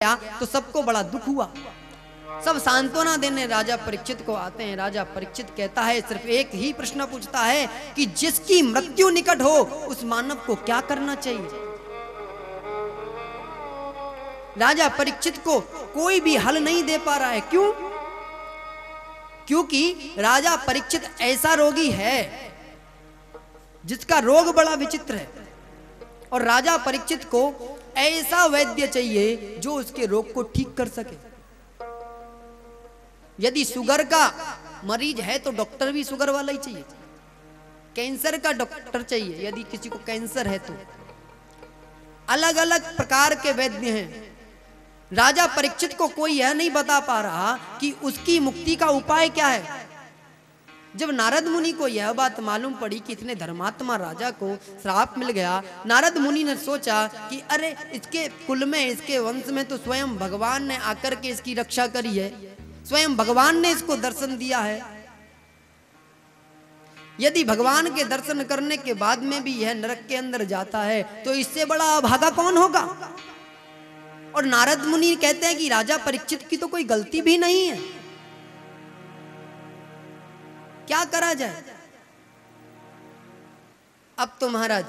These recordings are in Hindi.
गया तो सबको बड़ा दुख हुआ। सब सांत्वना देने राजा परीक्षित को आते हैं। राजा परीक्षित कहता है, सिर्फ एक ही प्रश्न पूछता है कि जिसकी मृत्यु निकट हो उस मानव को क्या करना चाहिए। राजा परीक्षित को कोई भी हल नहीं दे पा रहा है। क्यों? क्योंकि राजा परीक्षित ऐसा रोगी है जिसका रोग बड़ा विचित्र है, और राजा परीक्षित को ऐसा वैद्य चाहिए जो उसके रोग को ठीक कर सके। यदि शुगर का मरीज है तो डॉक्टर भी शुगर वाला ही चाहिए, कैंसर का डॉक्टर चाहिए यदि किसी को कैंसर है तो। अलग अलग प्रकार के वैद्य हैं। राजा परीक्षित को कोई यह नहीं बता पा रहा कि उसकी मुक्ति का उपाय क्या है। जब नारद मुनि को यह बात मालूम पड़ी कि इतने धर्मात्मा राजा को श्राप मिल गया, नारद मुनि ने सोचा कि अरे इसके कुल में, इसके वंश में तो स्वयं भगवान ने आकर के इसकी रक्षा करी है, स्वयं भगवान ने इसको दर्शन दिया है। यदि भगवान के दर्शन करने के बाद में भी यह नरक के अंदर जाता है तो इससे बड़ा अभागा कौन होगा। और नारद मुनि कहते हैं कि राजा परीक्षित की तो कोई गलती भी नहीं है, क्या करा जाए। अब तो महाराज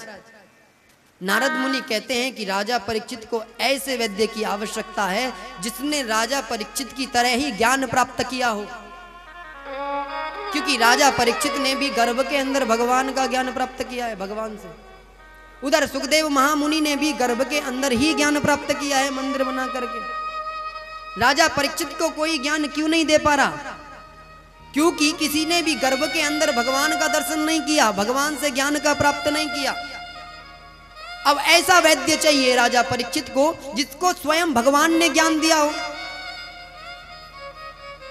नारद मुनि कहते हैं कि राजा परीक्षित को ऐसे वैद्य की आवश्यकता है जिसने राजा परीक्षित की तरह ही ज्ञान प्राप्त किया हो, क्योंकि राजा परीक्षित ने भी गर्भ के अंदर भगवान का ज्ञान प्राप्त किया है, भगवान से। उधर सुखदेव महामुनि ने भी गर्भ के अंदर ही ज्ञान प्राप्त किया है, मंदिर बना करके। राजा परीक्षित को कोई ज्ञान क्यों नहीं दे पा रहा? क्योंकि किसी ने भी गर्भ के अंदर भगवान का दर्शन नहीं किया, भगवान से ज्ञान का प्राप्त नहीं किया। अब ऐसा वैद्य चाहिए राजा परीक्षित को जिसको स्वयं भगवान ने ज्ञान दिया हो,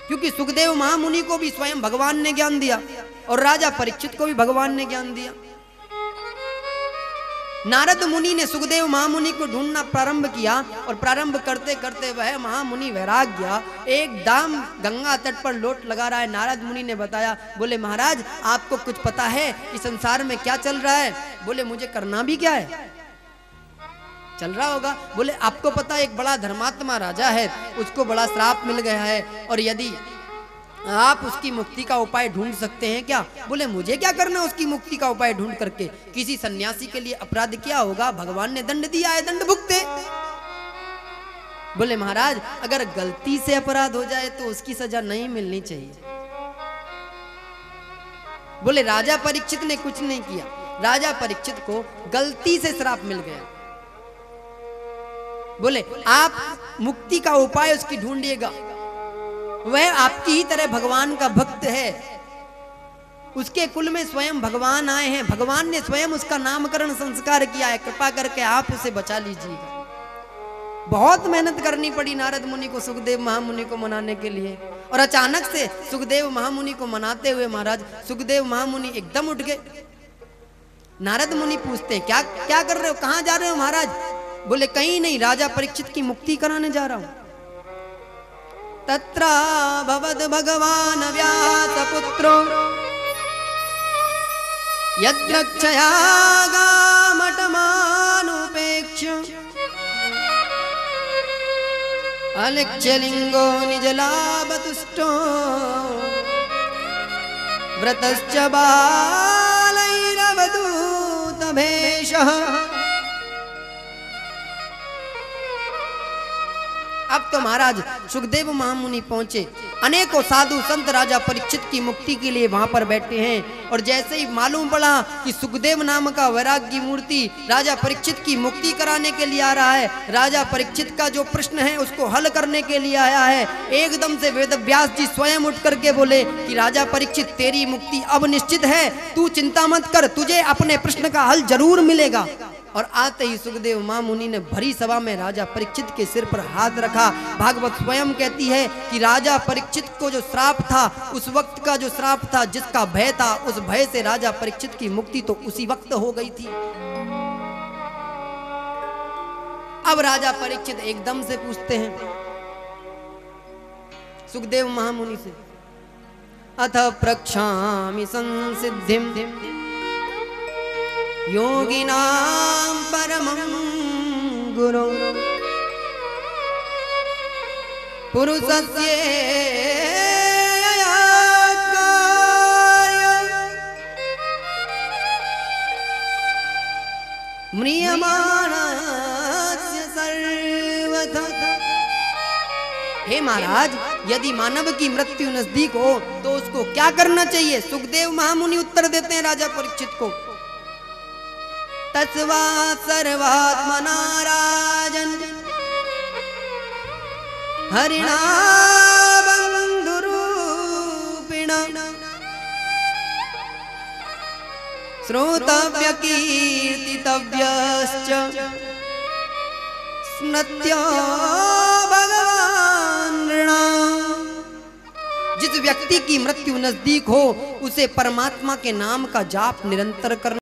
क्योंकि सुखदेव महामुनि को भी स्वयं भगवान ने ज्ञान दिया और राजा परीक्षित को भी भगवान ने ज्ञान दिया। नारद मुनि ने सुखदेव महामुनि को ढूंढना प्रारंभ किया, और प्रारंभ करते करते वह महामुनि वैराग गया, एकदम गंगा तट पर लोट लगा रहा है। नारद मुनि ने बताया, बोले महाराज आपको कुछ पता है कि संसार में क्या चल रहा है? बोले मुझे करना भी क्या है, चल रहा होगा। बोले आपको पता है एक बड़ा धर्मात्मा राजा है, उसको बड़ा श्राप मिल गया है, और यदि आप उसकी मुक्ति का उपाय ढूंढ सकते हैं क्या? बोले मुझे क्या करना उसकी मुक्ति का उपाय ढूंढ करके, किसी सन्यासी के लिए अपराध किया होगा, भगवान ने दंड दिया है, दंड भुगते। बोले महाराज अगर गलती से अपराध हो जाए तो उसकी सजा नहीं मिलनी चाहिए। बोले राजा परीक्षित ने कुछ नहीं किया, राजा परीक्षित को गलती से श्राप मिल गया। बोले आप मुक्ति का उपाय उसकी ढूंढिएगा, वह आपकी ही तरह भगवान का भक्त है, उसके कुल में स्वयं भगवान आए हैं, भगवान ने स्वयं उसका नामकरण संस्कार किया है, कृपा करके आप उसे बचा लीजिएगा। बहुत मेहनत करनी पड़ी नारद मुनि को सुखदेव महामुनि को मनाने के लिए, और अचानक से सुखदेव महामुनि को मनाते हुए महाराज सुखदेव महामुनि एकदम उठ गए। नारद मुनि पूछते हैं क्या क्या कर रहे हो, कहां जा रहे हो महाराज? बोले कहीं नहीं, राजा परीक्षित की मुक्ति कराने जा रहा हूं। तत्र भवद भगवान व्यासपुत्रो यद्रक्षयागामटमानुपेक्ष्य अलिख्यलिंगो निजलाभतुष्टो व्रतश्च बालैरवधूतभेषः। अब तो महाराज सुखदेव महामुनि पहुंचे, अनेकों साधु संत राजा परीक्षित की मुक्ति के लिए वहां पर बैठे हैं, और जैसे ही मालूम पड़ा कि सुखदेव नाम का वैराग्य मूर्ति राजा परीक्षित की मुक्ति कराने के लिए आ रहा है, राजा परीक्षित का जो प्रश्न है उसको हल करने के लिए आया है, एकदम से वेद व्यास जी स्वयं उठ करके बोले कि राजा परीक्षित तेरी मुक्ति अब निश्चित है, तू चिंता मत कर, तुझे अपने प्रश्न का हल जरूर मिलेगा। और आते ही सुखदेव महामुनि ने भरी सभा में राजा परीक्षित के सिर पर हाथ रखा। भागवत स्वयं कहती है कि राजा परीक्षित को जो श्राप था, उस वक्त का जो श्राप था, जिसका भय था, उस भय से राजा परीक्षित की मुक्ति तो उसी वक्त हो गई थी। अब राजा परीक्षित एकदम से पूछते हैं सुखदेव महामुनि से, अथ प्रक्षामि संसिद्धिम योगिनां परमं गुरु पुरुषस्य म्रियमाणस्य सर्वथा। हे महाराज, यदि मानव की मृत्यु नजदीक हो तो उसको क्या करना चाहिए? सुखदेव महामुनि उत्तर देते हैं राजा परीक्षित को, तस्वा सर्वात्मना राजन हरिणा बंधुरूपिणा श्रोतव्य कीर्तितव्यश्च स्मृत्यो भगवान नृणाम्। जिस व्यक्ति की मृत्यु नजदीक हो उसे परमात्मा के नाम का जाप निरंतर करना